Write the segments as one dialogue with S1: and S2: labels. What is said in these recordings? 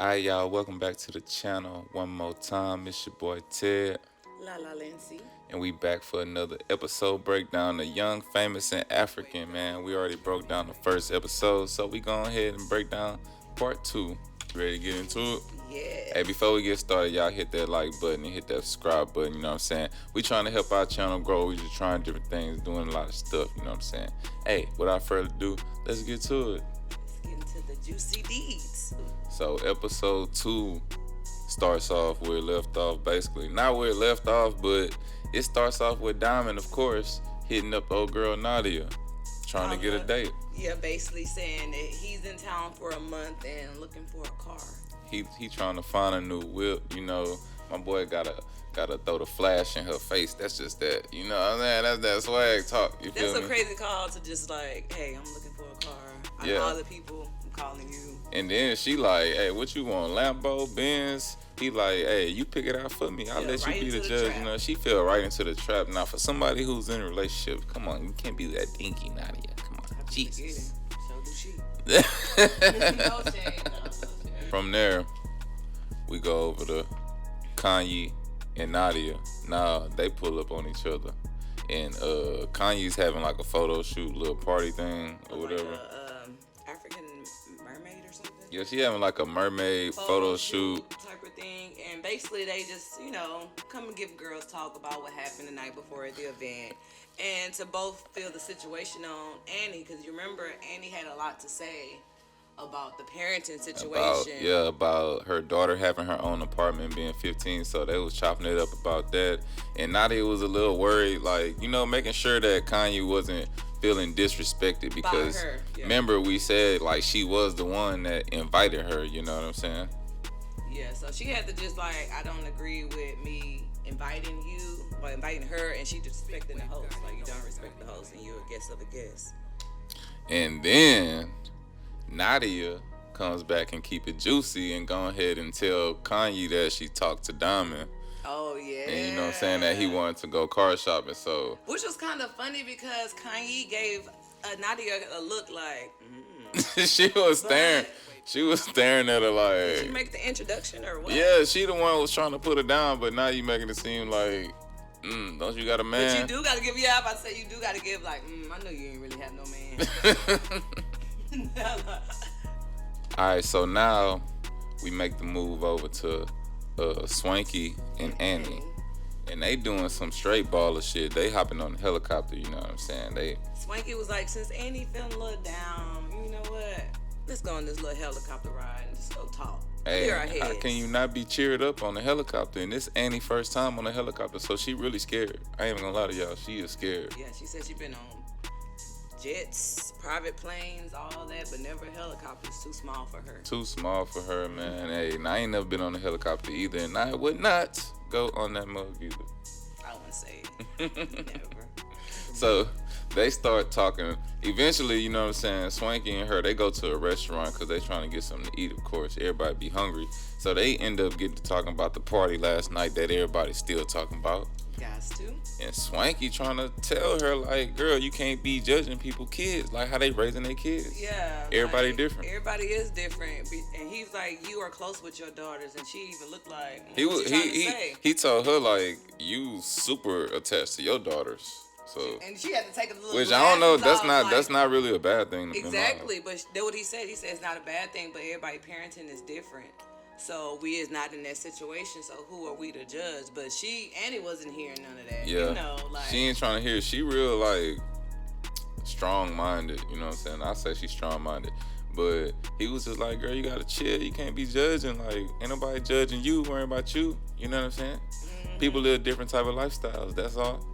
S1: Alright, y'all, welcome back to the channel one more time. It's your boy Ted,
S2: La La Lindsay.
S1: and we back for another episode breakdown of Young, Famous, and African, man. We already broke down the first episode, so we go ahead and break down part two. Ready to get into it?
S2: Yeah.
S1: Hey, before we get started, y'all hit that like button and hit that subscribe button, you know what I'm saying? We trying to help our channel grow. We just trying different things, doing a lot of stuff, you know what I'm saying? Hey, without further ado, let's get to it.
S2: Let's get into the juicy deeds.
S1: So episode 2 starts off where it left off, basically. Not where it left off, but it starts off with Diamond, of course, hitting up old girl Nadia, trying to get a date.
S2: Yeah, basically saying that he's in town for a month and looking for a car.
S1: He trying to find a new whip, you know. My boy gotta throw the flash in her face. That's just that, you know what I'm saying? That's that swag talk. You feel
S2: That's
S1: me?
S2: a crazy call to just like, hey, I'm looking for a car. I
S1: Yeah.
S2: know other people. I'm calling you.
S1: And then she like, hey, what you want? Lambo, Benz? He like, hey, you pick it out for me. I'll
S2: Yeah,
S1: let
S2: right
S1: you be the
S2: into the
S1: judge.
S2: trap.
S1: You know, she fell right into the trap. Now, for somebody who's in a relationship, come on, you can't be that dinky, Nadia. Come on, Jesus.
S2: So do she. No shade.
S1: From there, we go over to Kanye and Nadia. Now they pull up on each other, and Kanye's having like a photo shoot, little party thing or whatever.
S2: Like a, African mermaid or something.
S1: Yeah, she having like a mermaid photo shoot.
S2: type of thing, and basically they just come and give girls talk about what happened the night before at the event, and to both feel the situation on Annie, because you remember Annie had a lot to say about the parenting situation.
S1: About her daughter having her own apartment, being 15. So they was chopping it up about that, and Nadia was a little worried, like, you know, making sure that Kanye wasn't feeling disrespected, because
S2: her, yeah.
S1: remember we said like she was the one that invited her. You know what I'm saying?
S2: Yeah, so she had to just like, I don't agree with me inviting you or inviting her, and she disrespecting the host. Like, you don't respect the host and you're a guest of a guest.
S1: And then Nadia comes back and keep it juicy and go ahead and tell Kanye that she talked to Diamond.
S2: Oh yeah.
S1: And you know what I'm saying, that he wanted to go car shopping. So
S2: which was kind of funny because Kanye gave Nadia a look like,
S1: she was staring. She was staring at her
S2: did she
S1: like,
S2: make the introduction or what?
S1: yeah, she the one who was trying to put her down, but now you making it seem like, don't you got a
S2: But
S1: man?
S2: you do got to give, yeah, I'm about to say you do got to give like, I know you ain't really have no man.
S1: All right, so now we make the move over to Swanky and Annie, and they doing some straight baller shit. They hopping on the helicopter, you know what I'm saying?
S2: Swanky was like, since Annie feeling a little down, you know what? Let's go on this little helicopter ride and just go talk.
S1: Hey,
S2: Clear our
S1: how
S2: heads.
S1: can you not be cheered up on the helicopter? And this Annie first time on the helicopter, so she really scared. I ain't even gonna lie to y'all, she is scared.
S2: Yeah, she said she been on jets, private planes, all that, but never helicopters. Too small for her.
S1: Too small for her, man. Hey, and I ain't never been on a helicopter either, and I would not go on that mug either.
S2: I wouldn't say never.
S1: So they start talking. Eventually, you know what I'm saying, Swanky and her, they go to a restaurant because they trying to get something to eat, of course. Everybody be hungry. So they end up getting to talking about the party last night that everybody's still talking about.
S2: Guys too.
S1: And Swanky trying to tell her, like, girl, you can't be judging people kids, like how they raising their kids.
S2: Yeah.
S1: Everybody
S2: like,
S1: different.
S2: Everybody is different. And he's like, you are close with your daughters, and she even looked like,
S1: He
S2: what
S1: was
S2: you trying to say?
S1: he told her, like, you super attached to your daughters. So,
S2: And she had to take a little.
S1: which I don't know,
S2: glasses off,
S1: that's not really a bad thing.
S2: Exactly, but that's what he said. He said it's not a bad thing, but everybody parenting is different. So we is not in that situation. So who are we to judge? But Annie wasn't hearing none of that.
S1: Yeah.
S2: You know, like
S1: She ain't trying to hear. She real like strong-minded. You know what I'm saying? I say she's strong-minded. But he was just like, girl, you gotta chill. You can't be judging. Like, ain't nobody judging you, worrying about you. You know what I'm saying? People live different type of lifestyles. That's all.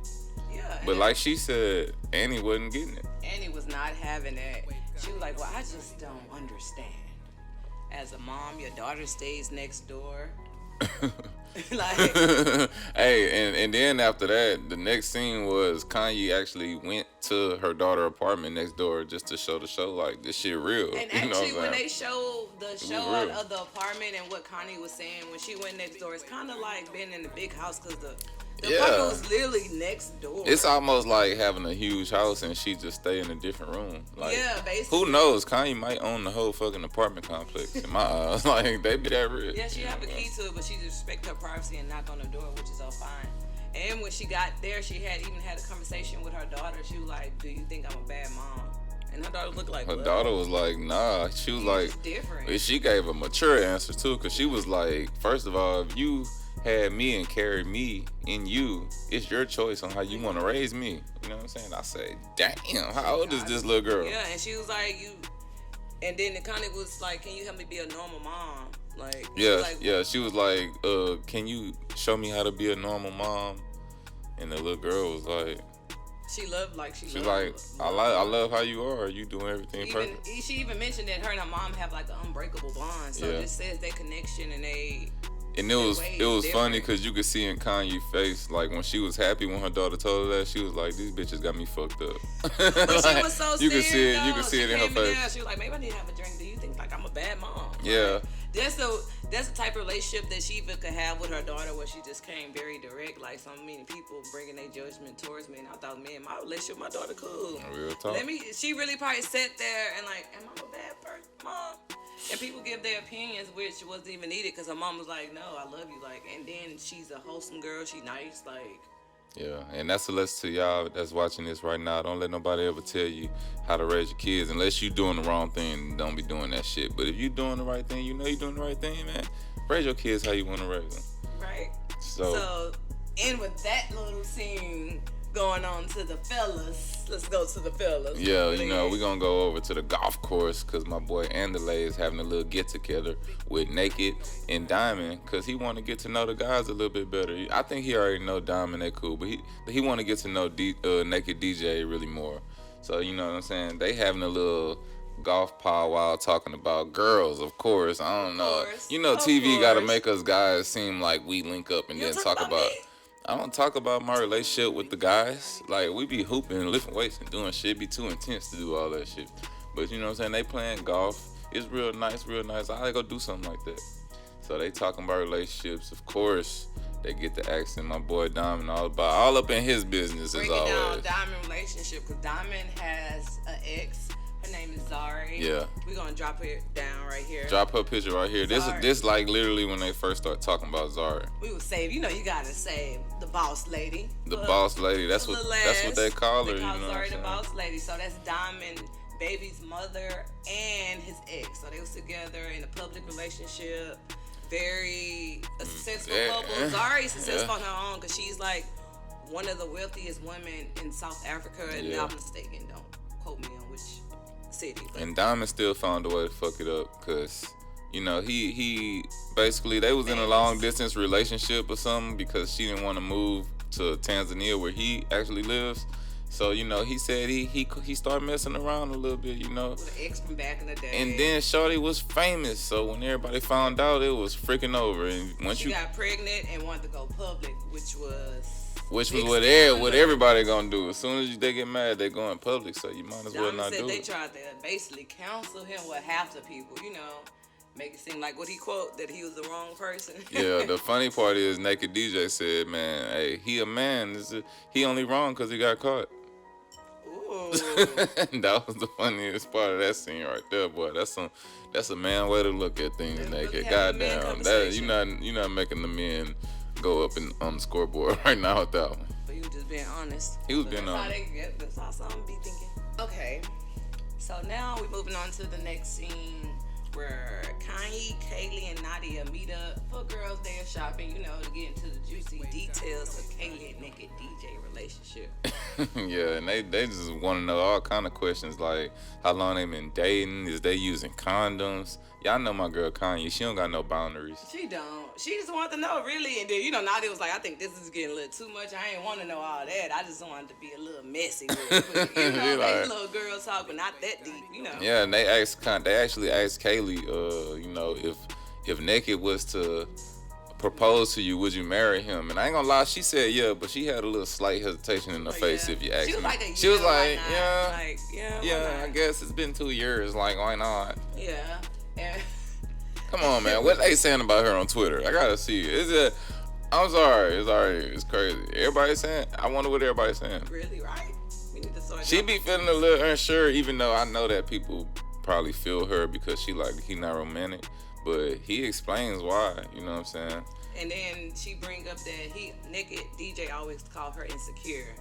S2: yeah.
S1: But like she said, Annie wasn't getting it.
S2: Annie was not having that. She was like, well, I just don't understand. As a mom, your daughter stays next door. Like,
S1: Hey, and then after that, the next scene was Kanye actually went to her daughter apartment next door just to show the show, like, this shit real.
S2: and
S1: You know
S2: actually,
S1: what
S2: when
S1: I'm
S2: they
S1: saying?
S2: showed the
S1: was
S2: show
S1: real.
S2: of the apartment and what Connie was saying when she went next door, it's kind of like being in the big house because The apartment was literally next door.
S1: It's almost like having a huge house and she just stay in a different room. Like,
S2: yeah, basically.
S1: Who knows? Kanye might own the whole fucking apartment complex in my eyes. Like, they be that rich.
S2: Yeah, she have a key to it, but she just respect her privacy and knock on the door, which is all fine. And when she got there, she had a conversation with her daughter. She was like, "Do you think I'm a bad mom?" And her daughter looked like
S1: her daughter was like, "Nah." She was like,
S2: different.
S1: She gave a mature answer too, because she was like, first of all, if you had me and carried me in you, it's your choice on how you want to raise me. You know what I'm saying? I said, damn, how old is this little girl?
S2: Yeah, and she was like, and then it kind of was like, can you help me be a normal mom? Like,
S1: she was like, can you show me how to be a normal mom? And the little girl was like,
S2: she's like,
S1: I love how you are. You doing everything perfect.
S2: She even mentioned that her and her mom have like an unbreakable bond. So it says that connection and they.
S1: And it was funny because you could see in Kanye's face, like when she was happy when her daughter told her that, she was like, "These bitches got me fucked up."
S2: But she was so
S1: you
S2: serious.
S1: You could see it in her face.
S2: She was like, "Maybe I need to have a drink. Do you think like I'm a bad mom?"
S1: Yeah.
S2: Like, that's the type of relationship that she even could have with her daughter, where she just came very direct. Like so many people bringing their judgment towards me, and I thought, man, my relationship with my daughter cool.
S1: Real talk.
S2: She really probably sat there and like, am I a bad person, mom? And people give their opinions, which wasn't even needed, because her mom was like, no, I love you. Like, and then she's a wholesome girl. She nice. Like,
S1: yeah. And that's a lesson to y'all that's watching this right now. Don't let nobody ever tell you how to raise your kids. Unless you doing the wrong thing, don't be doing that shit. But if you doing the right thing, you know you doing the right thing, man. Raise your kids how you want to raise them.
S2: Right. So, and with that little scene going on to the fellas, let's go to the fellas.
S1: Yeah, you know, we're going to go over to the golf course because my boy Andalay is having a little get-together with Naked and Diamond because he want to get to know the guys a little bit better. I think he already know Diamond, they cool, but he want to get to know Naked DJ really more. So, you know what I'm saying? They having a little golf powwow talking about girls, of course. I don't know. You know, TV got to make us guys seem like we link up and then talk about... I don't talk about my relationship with the guys. Like, we be hooping and lifting weights and doing shit. Be too intense to do all that shit. But you know what I'm saying? They playing golf. It's real nice, real nice. I go do something like that. So they talking about relationships. Of course, they get the accent. My boy Diamond all up in his business as always.
S2: Breaking down Diamond relationship, because Diamond has an ex. Her name is Zari.
S1: Yeah.
S2: We're going to drop her down right here.
S1: Drop her picture right here. This like literally when they first start talking about Zari.
S2: We will save, you got to save the boss lady.
S1: The boss lady. That's what they call her.
S2: They call Zari the boss lady. So that's Diamond, baby's mother, and his ex. So they was together in a public relationship. Very successful couple. Zari's successful on her own because she's like one of the wealthiest women in South Africa. And I'm mistaken. Don't quote me on which city.
S1: And Diamond still found a way to fuck it up because, you know, he basically, they was in a long distance relationship or something because she didn't want to move to Tanzania where he actually lives. So, you know, he said he started messing around a little bit, you know.
S2: With an ex from back in the day.
S1: And then Shorty was famous, so when everybody found out, it was freaking over. And once
S2: she got pregnant and wanted to go public, which was
S1: what everybody gonna do. As soon as they get mad, they go in public, so you might as well not do it.
S2: They tried to basically counsel him with half the people, make it seem like what he quote, that he was the wrong person.
S1: Yeah, the funny part is Naked DJ said, man, hey, he a man. He only wrong because he got caught.
S2: Ooh.
S1: That was the funniest part of that scene right there, boy. That's a man way to look at things, Naked. Goddamn, that you're not making the men go up on the scoreboard right now with that one.
S2: But you were just being honest.
S1: He was being honest.
S2: That's how some be thinking. Okay, so now we're moving on to the next scene where Kanye, Kaylee, and Nadia meet up for girls' day of shopping, to get into the juicy details of Kaylee and Naked DJ relationship.
S1: Yeah, and they just want to know all kind of questions like how long they been dating, is they using condoms? Y'all know my girl Kanye, she don't got no boundaries.
S2: She don't. She just wanted to know, really. And then, Nadia was like, I think this is getting a little too much. I ain't want to know all that. I just wanted to be a little messy real quick. They little girl talk, but not that deep,
S1: Yeah, and they actually asked Kaylee, if Naked was to propose to you, would you marry him? And I ain't gonna lie, she said yeah, but she had a little slight hesitation in her face if you asked me. She was like, yeah, I guess it's been 2 years, like, why not?
S2: Yeah.
S1: Come on, man. What they saying about her on Twitter? I gotta see. I'm sorry. It's already, it's crazy. Everybody's saying, I wonder what everybody's saying.
S2: Really, right? We need to start.
S1: She be feeling a little unsure, even though I know that people probably feel her because he not romantic. But he explains why, you know what I'm saying?
S2: And then she bring up that naked DJ always call her insecure.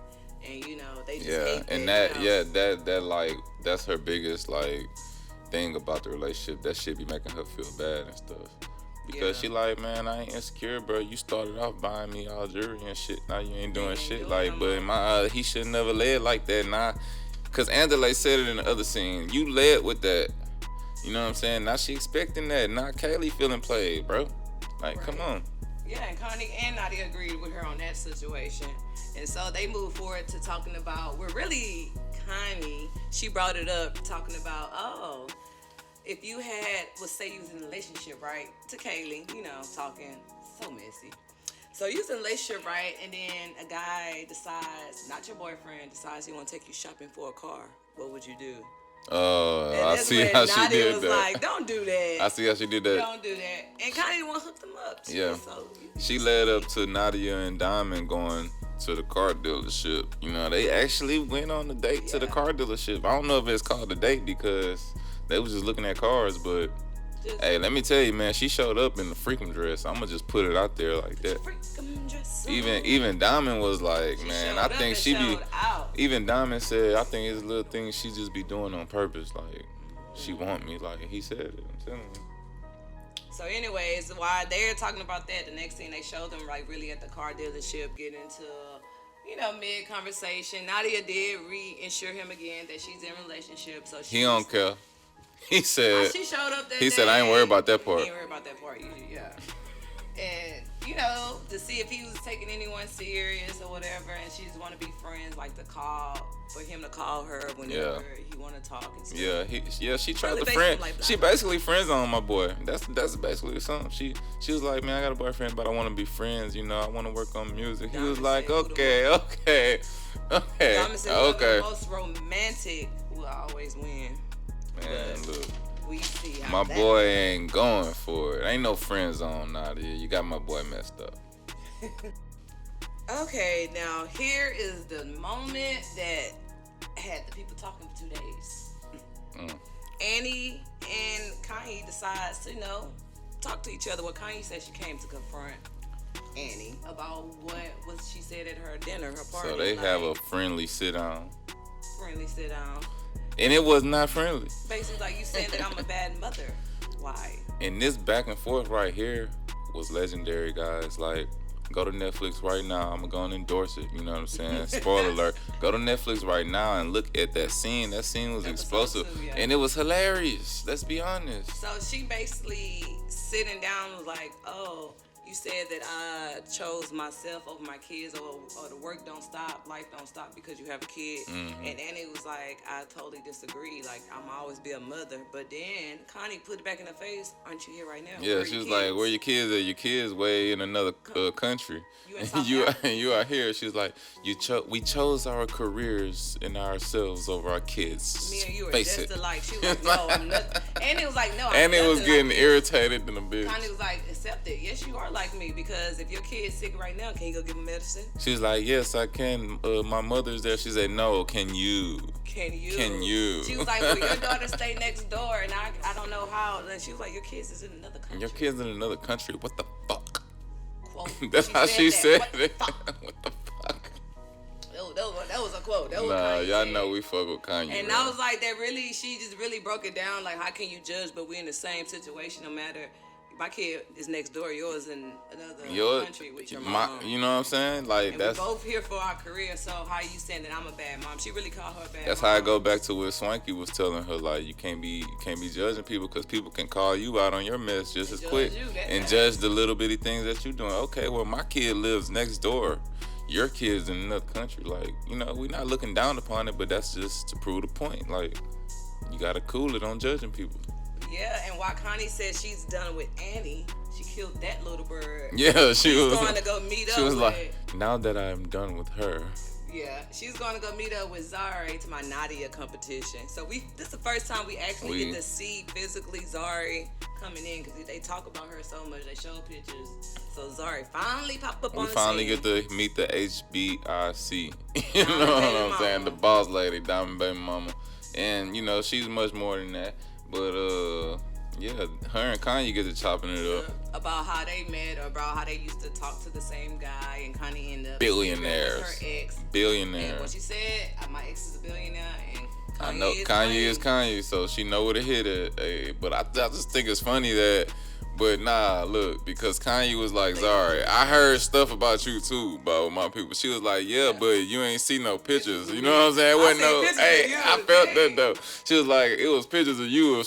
S2: And you know, they just hate
S1: and
S2: that, you know.
S1: that like that's her biggest like thing about the relationship. That shit be making her feel bad and stuff. Because she like, man, I ain't insecure, bro. You started off buying me all jewelry and shit. Now you ain't doing shit.
S2: Doing
S1: Like,
S2: no
S1: but in
S2: more.
S1: my he should never led like that. Nah, cause Angela said it in the other scene. You led with that. You know what I'm saying? Now she expecting that. Now Kaylee feeling played, bro. Like, come on.
S2: Yeah, and Connie and Nadia agreed with her on that situation. And so they moved forward to talking about, well, really, Connie, she brought it up talking about, oh, if you say you was in a relationship, right, to Kaylee, you know, talking so messy. So you was in a relationship, right, and then a guy decides, not your boyfriend, decides he want to take you shopping for a car. What would you do? And
S1: I
S2: that's
S1: see
S2: when
S1: how she
S2: Nadia
S1: did
S2: was
S1: that.
S2: like, don't do that.
S1: I see how she did that.
S2: Don't do that. And Connie the one hooked them up, too.
S1: Yeah.
S2: So,
S1: She led up to Nadia and Diamond going to the car dealership. You know, they actually went on a date to the car dealership. I don't know if it's called a date because they was just looking at cars, but hey, let me tell you, man, she showed up in the freakum dress. I'm gonna just put it out there like that. Even Diamond was like, man, I think she be. Even Diamond said, I think it's little things she just be doing on purpose. Like, she want me. Like he said it. I'm telling you.
S2: So anyways, while they're talking about that, the next thing they showed them, like, really at the car dealership, getting into, you know, mid-conversation. Nadia did reinsure him again that she's in a relationship. So
S1: He don't care. He said,
S2: she showed up that
S1: he
S2: day.
S1: said, I ain't worried about that part.
S2: He ain't worried about that part, yeah. And, you know, to see if he was taking anyone serious or whatever, and she just want to be friends, like for him to call her whenever he want to talk and stuff.
S1: She tried
S2: Really
S1: to friend.
S2: like
S1: She basically friends on my boy. That's basically something. She was like, man, I got a boyfriend, but I want to be friends. You know, I want to work on music. He was like, okay.
S2: Diamond said the most romantic will always win.
S1: Man, look.
S2: We see how
S1: My
S2: that
S1: boy ain't going for it. Ain't no friend zone out here. You got my boy messed up.
S2: Okay, now here is the moment that had the people talking for 2 days. Annie and Kanye decides to, you know, talk to each other. Well, Kanye said she came to confront Annie about what she said at her dinner, her party.
S1: So they have a friendly sit down.
S2: Friendly sit down.
S1: And it was not friendly.
S2: Basically, like, you saying that I'm a bad mother. Why?
S1: And this back and forth right here was legendary, guys. Like, go to Netflix right now. I'm going to endorse it. You know what I'm saying? Spoiler alert. Go to Netflix right now and look at that scene. That scene was explosive. And it was hilarious. Let's be honest.
S2: So she basically sitting down was like, oh, you said that I chose myself over my kids, or the work don't stop, life don't stop because you have a kid. And Annie was like, I totally disagree. Like, I'm always be a mother. But then Connie put it back in her face. Aren't you here right now?
S1: Yeah, she was like, where your kids at? Your kids way in another country. You are here. She was like, we chose our careers and ourselves over our kids.
S2: Me and you are
S1: Face
S2: just
S1: it.
S2: alike. She was like, no, I'm not. Annie was like, no, I'm
S1: Annie was
S2: nothing
S1: getting
S2: like
S1: irritated than a bitch.
S2: Connie was like, accept it. Yes, you are like me, because if your kid's sick right now, can you go give him medicine?
S1: She's like, yes, I can. My mother's there. She said, no, can you?
S2: Can
S1: Can you?
S2: She was like, well, your daughter stay next door, and I don't know how. And she was like, your kids is in another country.
S1: Your kids in another country. What the fuck?
S2: Quote.
S1: That's how she said
S2: What
S1: it.
S2: the fuck?
S1: What the fuck?
S2: That was a quote. That was
S1: Nah,
S2: Kanye
S1: y'all
S2: said.
S1: know we fuck with Kanye.
S2: And
S1: right?
S2: I was like, she just really broke it down. Like, how can you judge? But we're in the same situation. No matter, my kid is next door. Yours in another country with your mom.
S1: You know what I'm saying? Like,
S2: and
S1: that's
S2: we're both here for our career. So how you saying that I'm a bad mom? She really called her a bad
S1: that's
S2: mom.
S1: how I go back to what Swanky was telling her. Like, you can't be judging people because people can call you out on your mess just as
S2: judge
S1: quick
S2: you, that
S1: and
S2: happens.
S1: judge the little bitty things that you doing. Okay, well, my kid lives next door. Your kid's in another country. Like, you know, we're not looking down upon it, but that's just to prove the point. Like, you gotta cool it on judging people.
S2: Yeah, and while Connie said she's done with Annie, she killed that little bird.
S1: Yeah, she was
S2: going to go meet
S1: She
S2: up
S1: was
S2: with.
S1: like, now that I'm done with her,
S2: Yeah, she's gonna go meet up with Zari to my Nadia competition. So this is the first time we actually get to see physically Zari coming in because they talk about her so much. They show pictures. So Zari finally popped up on the scene.
S1: We finally get to meet the HBIC. You know what I'm saying? The boss lady, Diamond Baby Mama. And, you know, she's much more than that. But, yeah, her and Kanye get to chopping it up.
S2: About how they met or about how they used to talk to the same guy and Kanye ended up
S1: billionaires.
S2: Her ex.
S1: Billionaires.
S2: And what she said, my ex is a billionaire and Kanye
S1: I know Kanye is Kanye, so she know where to hit it. But I just think it's funny that, but nah, look, because Kanye was like, Zari, I heard stuff about you too, about my people. She was like, yeah, but you ain't see no pictures. You know what I'm saying? Wasn't no, hey, I felt that though. She was like, it was pictures of you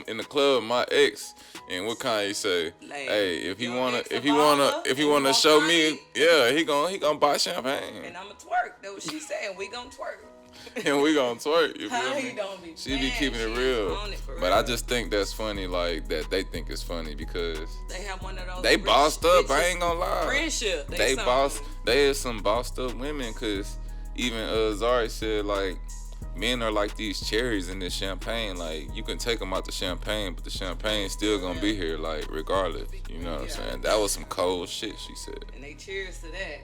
S1: in the club, my ex. And what Kanye say? Like, hey, if he wanna show me, yeah, he gonna buy champagne.
S2: And I'ma twerk. That's what she said. We gonna twerk.
S1: And we gonna twerk. You
S2: How
S1: feel
S2: he
S1: me?
S2: don't be
S1: She be keeping it real. But I just think that's funny, like that they think it's funny because
S2: they have one of those.
S1: They bossed up. I ain't gonna lie.
S2: Friendship.
S1: They is some bossed up women because even Zari said like men are like these cherries in this champagne. Like you can take them out the champagne, but the champagne still gonna be here, like regardless. You know what I'm saying? That was some cold shit she said.
S2: And they cheers to that.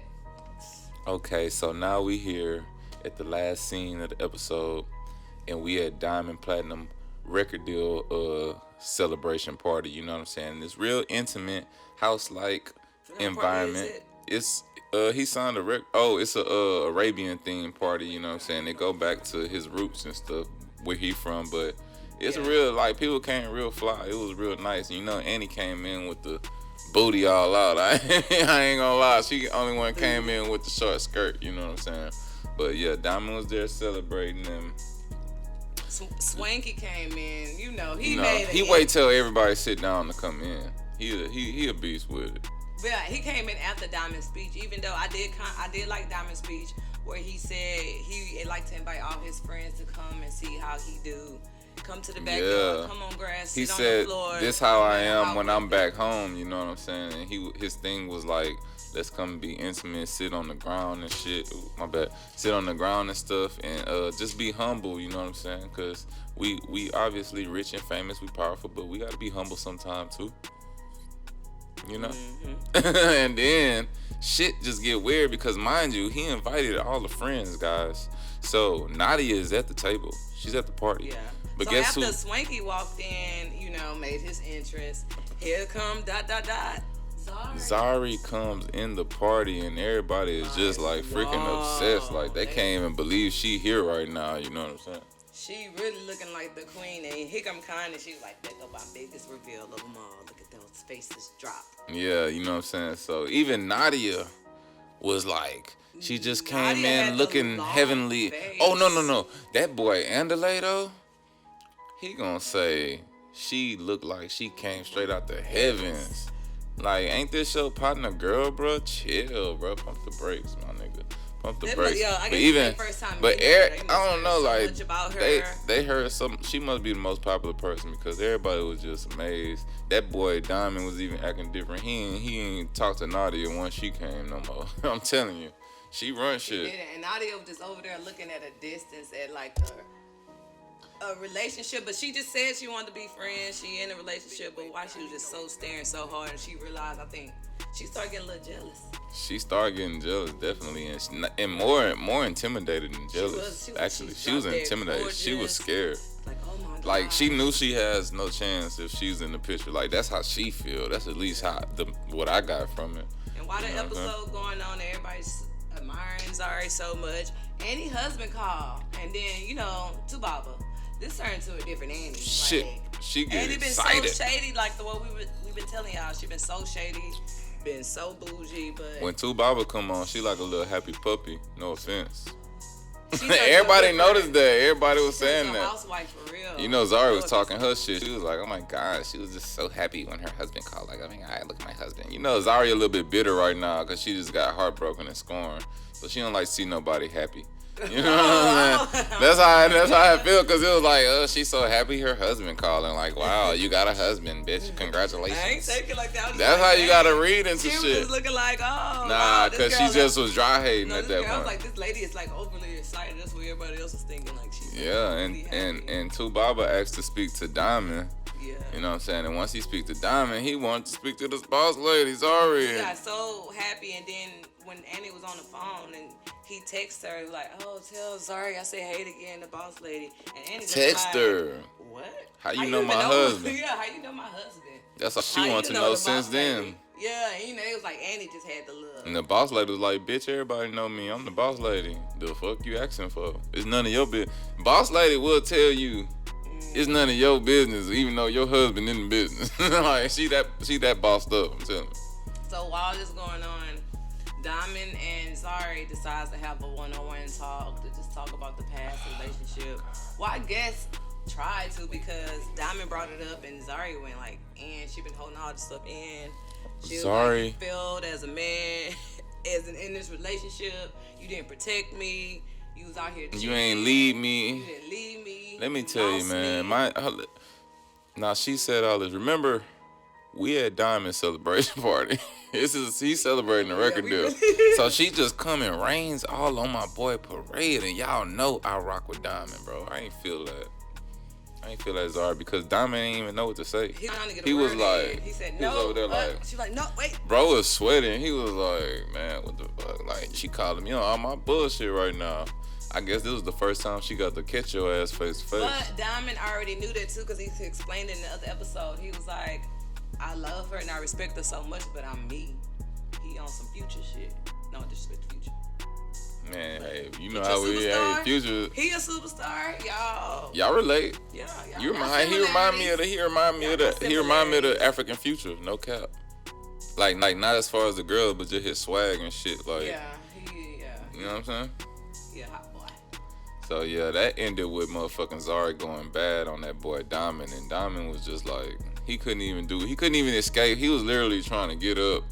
S1: Okay, so now we here at the last scene of the episode, and we at Diamond Platinum record deal celebration party. You know what I'm saying? This real intimate house-like environment. It's he signed a record. Oh, it's a Arabian themed party. You know what I'm saying? They go back to his roots and stuff, where he from, but it's real, like people came real fly. It was real nice. You know, Annie came in with the booty all out. I ain't gonna lie, she the only one came in with the short skirt. You know what I'm saying? But yeah, Diamond was there celebrating them.
S2: Swanky came in, you know, he
S1: wait till everybody sit down to come in. He a beast with it.
S2: But he came in after Diamond's speech, even though I did like Diamond's speech where he said he'd like to invite all his friends to come and see how he do. Come to the backyard, come on grass,
S1: he
S2: sit
S1: said,
S2: on the floor.
S1: This how I am when I'm back home, you know what I'm saying? And his thing was like, let's come be intimate, sit on the ground and shit. Ooh, my bad. Sit on the ground and stuff and just be humble, you know what I'm saying? Because we obviously rich and famous, we powerful, but we got to be humble sometime too. You know? Mm-hmm. And then shit just get weird because, mind you, he invited all the friends, guys. So Nadia is at the table. She's at the party.
S2: Yeah.
S1: But
S2: so
S1: guess
S2: after
S1: who?
S2: Swanky walked in, you know, made his entrance, here come ...
S1: Zari comes in the party and everybody is just like freaking obsessed. Like they can't even believe she here right now. You know what I'm saying?
S2: She really looking like the queen. And here come Kanye. She was like, "That go my biggest reveal of them all. Look at those faces drop."
S1: Yeah, you know what I'm saying. So even Nadia was like, she just came
S2: Nadia
S1: in looking heavenly.
S2: Face.
S1: Oh no, that boy Andale though, he gonna say she looked like she came straight out the heavens. Like, ain't this your partner girl, bro? Chill, bro. Pump the brakes, my nigga. Pump the brakes.
S2: Yo, I
S1: but even,
S2: first time
S1: but Eric, I don't know,
S2: so
S1: like
S2: much about her.
S1: they heard some. She must be the most popular person because everybody was just amazed. That boy Diamond was even acting different. He ain't talk to Nadia once she came no more. I'm telling you, she run shit.
S2: And Nadia was just over there looking at a distance at like a relationship, but she just said she wanted to be friends. She in a relationship, but why she was just so staring so hard, and she realized, I think she started getting a little jealous.
S1: She started getting jealous, definitely, and more intimidated than jealous. She was intimidated. Gorgeous. She was scared.
S2: Like, oh my God.
S1: Like she knew she has no chance if she's in the picture. Like that's how she feel. That's at least what I got from it.
S2: And while the episode going on, everybody's admiring Zari so much. Annie's husband called, and then Tubaba. This turned to a different Annie.
S1: Shit,
S2: like,
S1: she get
S2: Annie
S1: excited.
S2: Been so shady, like the way we've been telling y'all. She been so shady, been so bougie. But
S1: when Tubaba come on, she like a little happy puppy. No offense. Everybody noticed that. Everybody was saying that.
S2: Housewife for real.
S1: You know, Zari was talking her shit. She was like, "Oh my God," she was just so happy when her husband called. Like, "Oh my God, look at my husband." You know, Zari a little bit bitter right now because she just got heartbroken and scorned, so she don't like see nobody happy. You know what I'm saying? That's how I feel, because it was like, she's so happy her husband calling. Like, wow, you got a husband, bitch. Congratulations.
S2: I ain't take it like that.
S1: That's
S2: like,
S1: how you gotta read into
S2: she
S1: shit.
S2: was looking like, oh,
S1: Nah,
S2: wow,
S1: because she just was dry hating
S2: no,
S1: at that
S2: I
S1: point.
S2: was like, this lady is like overly excited. That's what everybody else is thinking. Like, she's
S1: Yeah,
S2: really
S1: and Tubaba asked to speak to Diamond.
S2: yeah.
S1: You know what I'm saying? And once he speak to Diamond, he wanted to speak to this boss lady. Sorry.
S2: He got so happy, and then when Annie was on the phone and he texted her, he was like, oh, tell Zari I said hey again, the boss lady. And Annie just
S1: Text
S2: like,
S1: her.
S2: what?
S1: How you know my
S2: even
S1: husband?
S2: Yeah, how you know my husband?
S1: That's what she
S2: How
S1: wants
S2: you
S1: to know
S2: the
S1: since
S2: boss lady?
S1: then.
S2: Yeah, and it was like Annie just had the look.
S1: And the boss lady was like, bitch, everybody know me. I'm the boss lady. The fuck you asking for? It's none of your business. Boss lady will tell you it's none of your business, even though your husband in the business. Like, she that bossed up, I'm telling you.
S2: So while this going on, Diamond and Zari decides to have a one-on-one talk to just talk about the past relationship. Well, I guess tried to, because Diamond brought it up and Zari went like, and she been holding all this stuff in. She was
S1: Zari.
S2: like, failed as a man, in this relationship. You didn't protect me. You was out here cheating.
S1: You ain't lead me.
S2: You didn't leave me.
S1: Let me tell you,
S2: lost
S1: man.
S2: me.
S1: Now she said all this. Remember, we had Diamond celebration party. He's celebrating the record deal. So she just come and rains all on my boy Parade, and y'all know I rock with Diamond, bro. I ain't feel that. Zara, because Diamond ain't even know what to say.
S2: He
S1: was like,
S2: he said
S1: he
S2: no.
S1: was over there like,
S2: She was like, no, wait.
S1: bro was sweating. He was like, man, what the fuck? Like, she calling me on all my bullshit right now. I guess this was the first time she got to catch your ass face to face.
S2: But Diamond already knew that too, because he explained in the other episode. He was like, I love her and I respect her so much, but I'm me. He on some Future shit. No disrespect to Future.
S1: Man, hey, you know
S2: Future
S1: how we,
S2: superstar.
S1: hey, Future.
S2: He a superstar, y'all.
S1: Y'all relate.
S2: Yeah, y'all.
S1: He
S2: got
S1: remind me of
S2: similarities.
S1: the African Future, no cap. Like not as far as the girl, but just his swag and shit. Like,
S2: Yeah.
S1: You know what I'm saying?
S2: Yeah, hot boy.
S1: So yeah, that ended with motherfucking Zari going bad on that boy Diamond, and Diamond was just like, he couldn't even escape. He was literally trying to get up,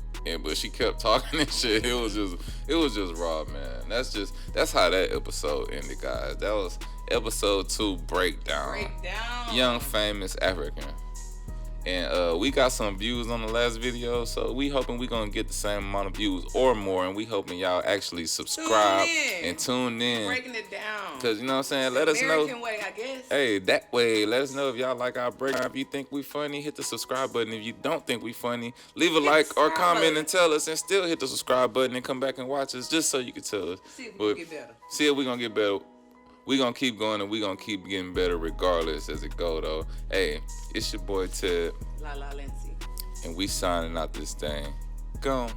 S1: but she kept talking and shit. It was just raw, man. That's how that episode ended, guys. That was episode 2, Breakdown. Young famous African. And we got some views on the last video, so we hoping we gonna get the same amount of views or more, and we hoping y'all actually subscribe and tune in.
S2: Breaking it down.
S1: Cause you know what I'm saying, let us know.
S2: American way, I guess.
S1: Hey, that way, let us know if y'all like our breakdown. If you think we funny, hit the subscribe button. If you don't think we funny, leave a like or comment and tell us, and still hit the subscribe button and come back and watch us just so you can tell us.
S2: See if we can get better.
S1: See if we gonna get better. We gonna keep going and we gonna keep getting better regardless as it go though. Hey, it's your boy Ted.
S2: La La Lindsay.
S1: And we signing out this thing. Gone.